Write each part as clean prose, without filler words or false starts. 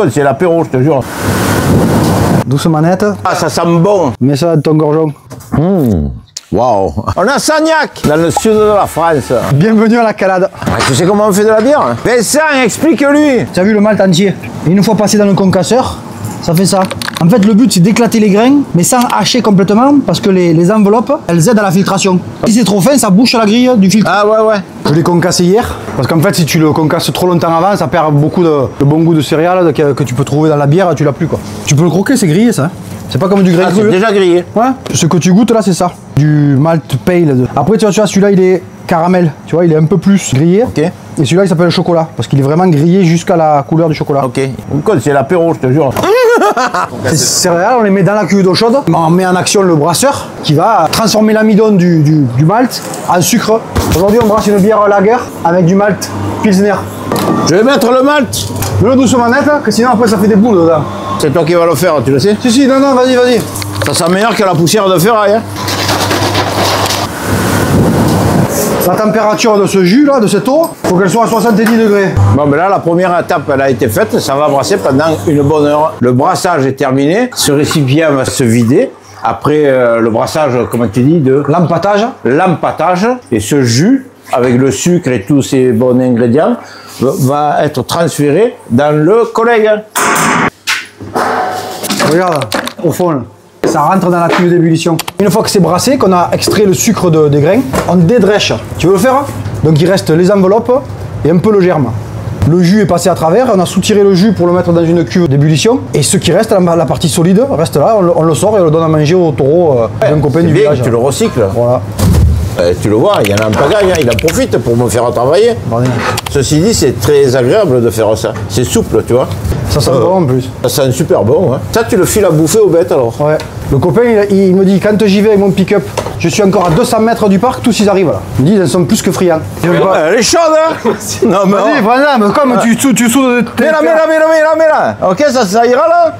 c'est l'apéro, je te jure. Douce manette. Ah, ça sent bon. Mets ça dans ton gorgeon. Waouh. On a Sagnac, dans le sud de la France. Bienvenue à la Calade. Ah, tu sais comment on fait de la bière? Vincent, explique-lui. Tu as vu le malt entier? Et une fois passé dans le concasseur, ça fait ça. En fait, le but, c'est d'éclater les grains, mais sans hacher complètement, parce que les enveloppes, elles aident à la filtration. Si c'est trop fin, ça bouche la grille du filtre. Ah ouais. Je l'ai concassé hier, parce qu'en fait, si tu le concasses trop longtemps avant, ça perd beaucoup de bon goût de céréales que tu peux trouver dans la bière, tu l'as plus quoi. Tu peux le croquer, c'est grillé ça. C'est pas comme du grain cru. C'est déjà grillé. Ouais. Ce que tu goûtes là, c'est ça. Du malt pale. Après, tu vois, celui-là, il est caramel. Tu vois, il est un peu plus grillé. Ok. Et celui-là, il s'appelle chocolat, parce qu'il est vraiment grillé jusqu'à la couleur du chocolat. Ok. C'est l'apéro, je te jure. Ces céréales, on les met dans la cuve d'eau chaude. On met en action le brasseur qui va transformer l'amidon du malt en sucre. Aujourd'hui, on brasse une bière lager avec du malt pilsner. Je vais mettre le malt. Mets-le doucement net, que sinon après ça fait des boules dedans. C'est toi qui vas le faire, tu le sais? Si, non, vas-y. Ça sent meilleur que la poussière de ferraille. Hein. La température de ce jus là, de cette eau, faut qu'elle soit à 70 degrés. Bon, mais là, la première étape, elle a été faite. Ça va brasser pendant une bonne heure. Le brassage est terminé. Ce récipient va se vider. Après le brassage, comment tu dis, de l'empâtage. Et ce jus, avec le sucre et tous ces bons ingrédients, va être transféré dans le collègue. Regarde, au fond, là. Ça rentre dans la cuve d'ébullition. Une fois que c'est brassé, qu'on a extrait le sucre des grains, on dédrèche. Tu veux le faire? Donc il reste les enveloppes et un peu le germe. Le jus est passé à travers, on a soutiré le jus pour le mettre dans une cuve d'ébullition. Et ce qui reste, la partie solide, reste là, on le sort et on le donne à manger au taureau d'un copain du village. Tu le recycles. Voilà. Tu le vois, il y en a un pagaille, il en profite pour me faire travailler. Ceci dit, c'est très agréable de faire ça. C'est souple, tu vois. Ça sent bon en plus. Ça sent super bon. Hein. Ça, tu le files à bouffer aux bêtes alors. Ouais. Le copain, il me dit, quand j'y vais avec mon pick-up, je suis encore à 200 mètres du parc, tous ils arrivent là. Il me dit, ils sont plus que friands. Elle est chaude, hein. Non, mais vas-y, voilà, mais comme tu soudes... Mets là. Ok, ça ira là.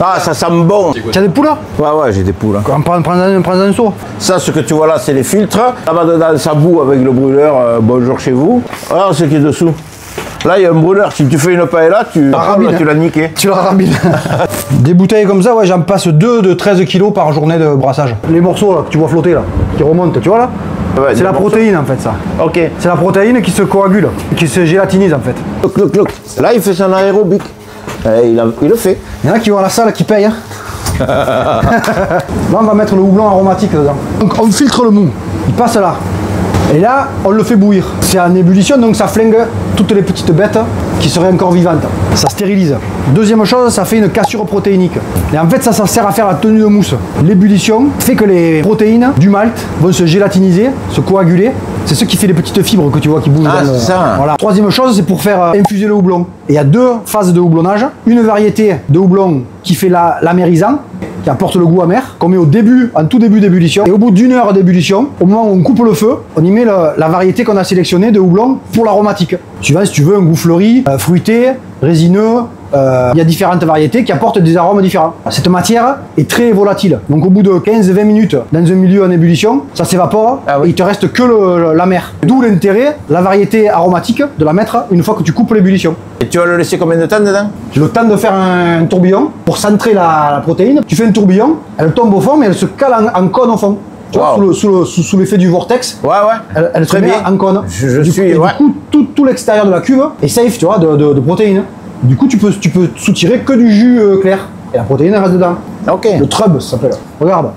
Ah, ça sent bon. Tu as des poules là? Ouais, j'ai des poules. Prends un seau. Ça, ce que tu vois là, c'est les filtres. Là-bas dedans, ça bout avec le brûleur. Bonjour chez vous. Alors, ce qui est dessous. Là, il y a un brûleur. Si tu fais une paella, tu l'as niqué. Tu l'as rambine. Des bouteilles comme ça, ouais, j'en passe 2 de 13 kg par journée de brassage. Les morceaux là, que tu vois flotter là, qui remontent, tu vois là? Ouais, c'est la protéine en fait ça. Ok. C'est la protéine qui se coagule, qui se gélatinise en fait. Cloc. Là, il fait son aérobic. Il le fait. Il y en a qui vont à la salle qui payent. Hein. Là, on va mettre le houblon aromatique dedans. Donc, on filtre le mou. Il passe là. Et là, on le fait bouillir. C'est en ébullition, donc ça flingue toutes les petites bêtes qui seraient encore vivantes. Ça stérilise. Deuxième chose, ça fait une cassure protéinique. Et en fait, ça sert à faire la tenue de mousse. L'ébullition fait que les protéines du malt vont se gélatiniser, se coaguler. C'est ce qui fait les petites fibres que tu vois qui bougent dans le... ça. Voilà. Troisième chose, c'est pour faire infuser le houblon. Et il y a 2 phases de houblonnage. Une variété de houblon qui fait l'amérisant, qui apporte le goût amer, qu'on met en tout début d'ébullition. Et au bout d'1 heure d'ébullition, au moment où on coupe le feu, on y met la variété qu'on a sélectionnée de houblon pour l'aromatique. Suivant si tu veux un goût fleuri, fruité, résineux. Il y a différentes variétés qui apportent des arômes différents. Cette matière est très volatile. Donc au bout de 15-20 minutes dans un milieu en ébullition, ça s'évapore et il te reste que l'amer. D'où l'intérêt, la variété aromatique, de la mettre une fois que tu coupes l'ébullition. Et tu vas le laisser combien de temps dedans? J'ai le temps de faire un tourbillon pour centrer la protéine. Tu fais un tourbillon, elle tombe au fond mais elle se cale en cône au fond. Tu vois, sous l'effet du vortex, elle se met en cône. Du coup, tout l'extérieur de la cuve est safe, tu vois, de protéines. Du coup, tu peux soutirer que du jus clair. Et la protéine elle reste dedans. Ok. Le trub, ça s'appelle. Regarde.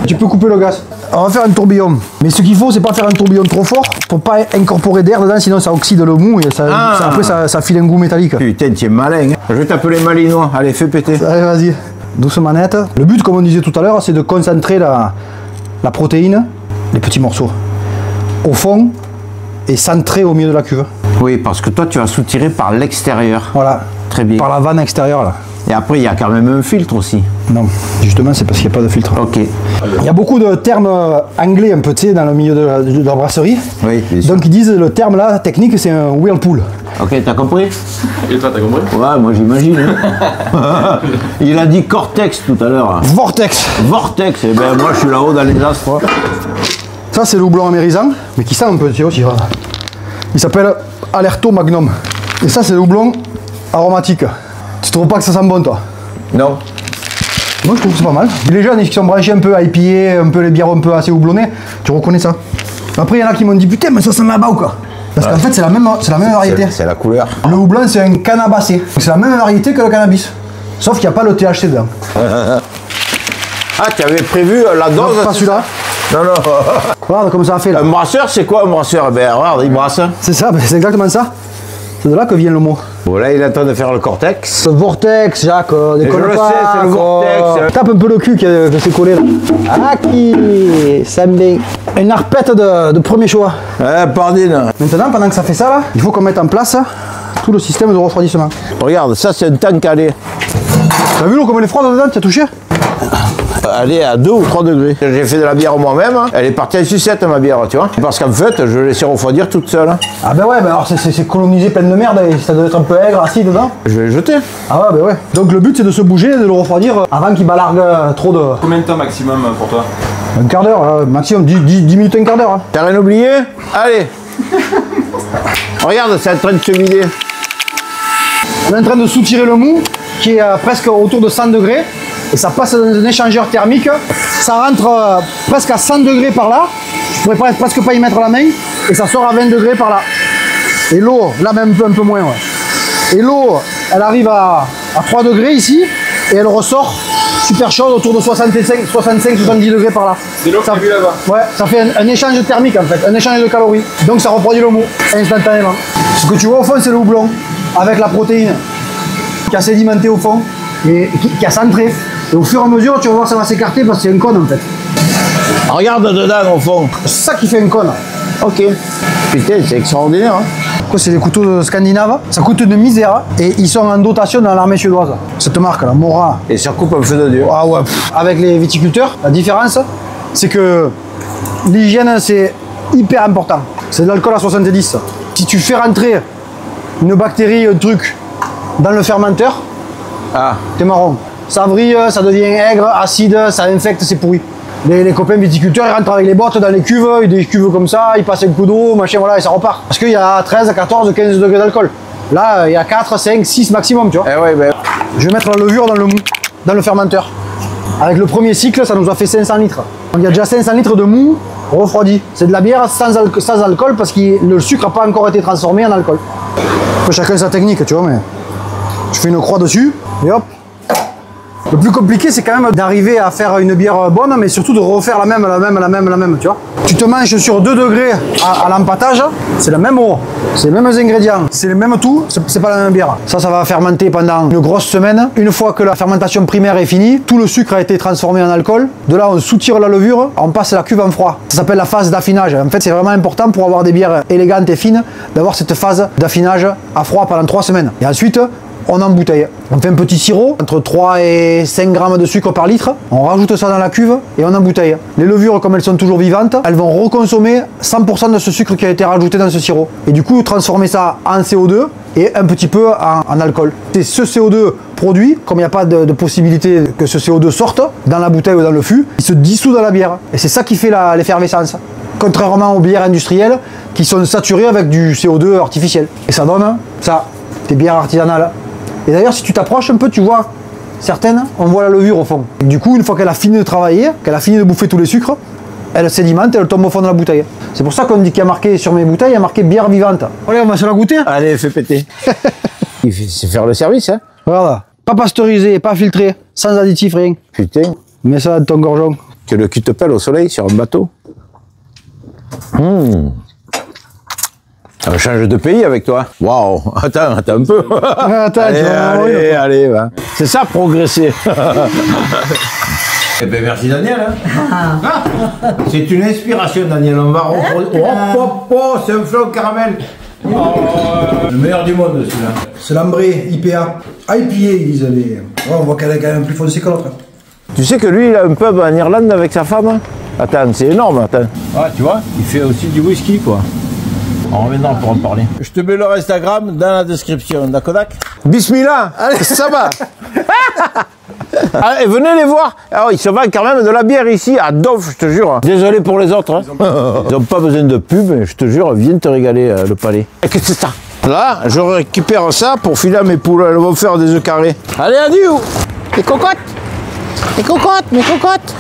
Tu peux couper le gaz. On va faire un tourbillon. Mais ce qu'il faut, c'est pas faire un tourbillon trop fort pour pas incorporer d'air dedans, sinon ça oxyde le mou et après ça file un goût métallique. Putain, tu es malin. Je vais t'appeler Malinois. Allez, fais péter. Allez, vas-y. Douce manette. Le but, comme on disait tout à l'heure, c'est de concentrer la protéine, les petits morceaux, au fond et centrer au milieu de la cuve. Oui, parce que toi, tu vas soutirer par l'extérieur. Voilà. Très bien. Par la vanne extérieure, là. Et après, il y a quand même un filtre aussi. Non, justement, c'est parce qu'il n'y a pas de filtre. Ok. Il y a beaucoup de termes anglais, un peu, tu sais, dans le milieu de la brasserie. Oui, bien sûr. Donc, ils disent le terme là, technique, c'est un whirlpool. Ok, t'as compris? Et toi, t'as compris? Ouais, moi j'imagine. Hein. Il a dit Cortex tout à l'heure. Vortex. Vortex, et ben moi je suis là-haut dans les astres. Ça, c'est le houblon amérisant, mais qui sent un peu, tu sais aussi. Voilà. Il s'appelle Alerto Magnum. Et ça, c'est le houblon aromatique. Tu trouves pas que ça sent bon, toi? Non. Moi, je trouve que c'est pas mal. Les jeunes qui sont branchés un peu IPA, un peu les bières un peu assez houblonnées, tu reconnais ça. Après, il y en a qui m'ont dit putain, mais ça sent là-bas ou quoi? Parce qu'en fait, c'est la même variété. C'est la couleur. Le houblon, c'est un cannabacé. C'est la même variété que le cannabis. Sauf qu'il n'y a pas le THC dedans. Ah, tu avais prévu la dose? Non, pas celui-là. Non, non. Regarde comme ça a fait là. Un brasseur, c'est quoi un brasseur? Ben regarde, il brasse. C'est ça, ben, c'est exactement ça. C'est de là que vient le mot. Bon, là, il est en train de faire le cortex. Le vortex, Jacques, décolle je le pas, sais, c'est le vortex. Tape un peu le cul que c'est collé là. Ah, qui ça me bien. Une arpette de premier choix. Pardine. Maintenant, pendant que ça fait ça là, il faut qu'on mette en place tout le système de refroidissement. Regarde, ça, c'est un tank à lait. T'as vu l'eau comme elle est froide dedans? Tu as touché? Elle est à 2 ou 3 degrés. J'ai fait de la bière moi-même. Elle est partie en sucette, ma bière, tu vois. Parce qu'en fait, je l'ai laissé refroidir toute seule. Ah ben ouais, ben alors c'est colonisé plein de merde et ça doit être un peu aigre, acide dedans. Je vais le jeter. Ah ouais, ben ouais. Donc le but c'est de se bouger et de le refroidir avant qu'il balargue trop de... Combien de temps maximum pour toi? Un quart d'heure, maximum, 10 minutes, un quart d'heure. Hein. T'as rien oublié? Allez. Regarde, c'est en train de se vider. On est en train de soutirer le mou qui est presque autour de 100 degrés. Et ça passe dans un échangeur thermique, ça rentre presque à 100 degrés par là, je pourrais presque pas y mettre la main, et ça sort à 20 degrés par là. Et l'eau, là même un peu moins, ouais. Et l'eau, elle arrive à 3 degrés ici, et elle ressort super chaude autour de 65-70 degrés par là. C'est l'eau que t'as vu là-bas? Ouais, ça fait un échange thermique en fait, un échange de calories. Donc ça refroidit le mou instantanément. Ce que tu vois au fond, c'est le houblon, avec la protéine qui a sédimenté au fond, et qui a centré. Et au fur et à mesure, tu vas voir, ça va s'écarter parce que c'est un cône en fait. Regarde dedans au fond. C'est ça qui fait un cône. Ok. Putain, c'est extraordinaire. Hein. C'est des couteaux scandinaves, ça coûte une misère et ils sont en dotation dans l'armée suédoise. Cette marque là, Mora. Et ça coupe un feu de Dieu. Ah ouais. Avec les viticulteurs, la différence, c'est que l'hygiène c'est hyper important. C'est de l'alcool à 70. Si tu fais rentrer une bactérie, un truc, dans le fermenteur, t'es marron. Ça vrille, ça devient aigre, acide, ça infecte, c'est pourri. Les copains viticulteurs, ils rentrent avec les bottes dans les cuves, des cuves comme ça, ils passent un coup d'eau, machin, voilà, et ça repart. Parce qu'il y a 13, 14, 15 degrés d'alcool. Là, il y a 4, 5, 6 maximum, tu vois. Eh ouais, ben. Je vais mettre la levure dans le mou, dans le fermenteur. Avec le premier cycle, ça nous a fait 500 litres. Donc il y a déjà 500 litres de mou refroidi. C'est de la bière sans alcool parce que le sucre n'a pas encore été transformé en alcool. Après, chacun sa technique, tu vois, mais je fais une croix dessus, et hop. Le plus compliqué, c'est quand même d'arriver à faire une bière bonne, mais surtout de refaire la même, tu vois. Tu te manges sur 2 degrés à l'empâtage, c'est la même eau, c'est les mêmes ingrédients, c'est les mêmes tout, c'est pas la même bière. Ça va fermenter pendant une grosse semaine. Une fois que la fermentation primaire est finie, tout le sucre a été transformé en alcool. De là, on soutire la levure, on passe la cuve en froid. Ça s'appelle la phase d'affinage. En fait, c'est vraiment important pour avoir des bières élégantes et fines, d'avoir cette phase d'affinage à froid pendant 3 semaines. Et ensuite, on embouteille. On fait un petit sirop, entre 3 et 5 grammes de sucre par litre. On rajoute ça dans la cuve et on embouteille. Les levures, comme elles sont toujours vivantes, elles vont reconsommer 100% de ce sucre qui a été rajouté dans ce sirop. Et du coup, transformer ça en CO2 et un petit peu en alcool. C'est ce CO2 produit, comme il n'y a pas de possibilité que ce CO2 sorte dans la bouteille ou dans le fût, il se dissout dans la bière. Et c'est ça qui fait l'effervescence. Contrairement aux bières industrielles qui sont saturées avec du CO2 artificiel. Et ça donne ça, des bières artisanales. Et d'ailleurs, si tu t'approches un peu, tu vois certaines, on voit la levure au fond. Et du coup, une fois qu'elle a fini de travailler, qu'elle a fini de bouffer tous les sucres, elle sédimente et elle tombe au fond de la bouteille. C'est pour ça qu'on dit qu'il y a marqué sur mes bouteilles, il y a marqué bière vivante. Allez, on va se la goûter. Allez, fais péter. Il sait faire le service, hein. Regarde, pas pasteurisé, pas filtré, sans additif, rien. Putain. Mets ça dans ton gorgeon. Que le cul te pèle au soleil sur un bateau. On change de pays avec toi. Waouh. Attends un peu. Attends, allez, va. C'est ça, progresser. Eh ben merci Daniel. Hein. C'est une inspiration, Daniel. On va reproduire. Oh, c'est un flot caramel. Le meilleur du monde, celui-là. C'est l'ambré, IPA. IPA, ils disent les... Oh, on voit qu'elle est quand même plus foncée que l'autre. Tu sais que lui, il a un pub en Irlande avec sa femme. Attends, c'est énorme, attends. Ah, tu vois, il fait aussi du whisky, quoi. On reviendra pour en parler. Je te mets leur Instagram dans la description, d'accord? Bismillah. Allez, ça va. Allez, venez les voir. Alors, ils se vendent quand même de la bière ici, à Dof, je te jure. Désolé pour les autres. Hein. Ils n'ont pas besoin de pub, mais je te jure, viens te régaler le palais. Qu'est-ce que c'est ça? Là, je récupère ça pour filer à mes poules. Elles vont faire des œufs carrés. Allez, adieu. Les cocottes. Les cocottes, mes cocottes.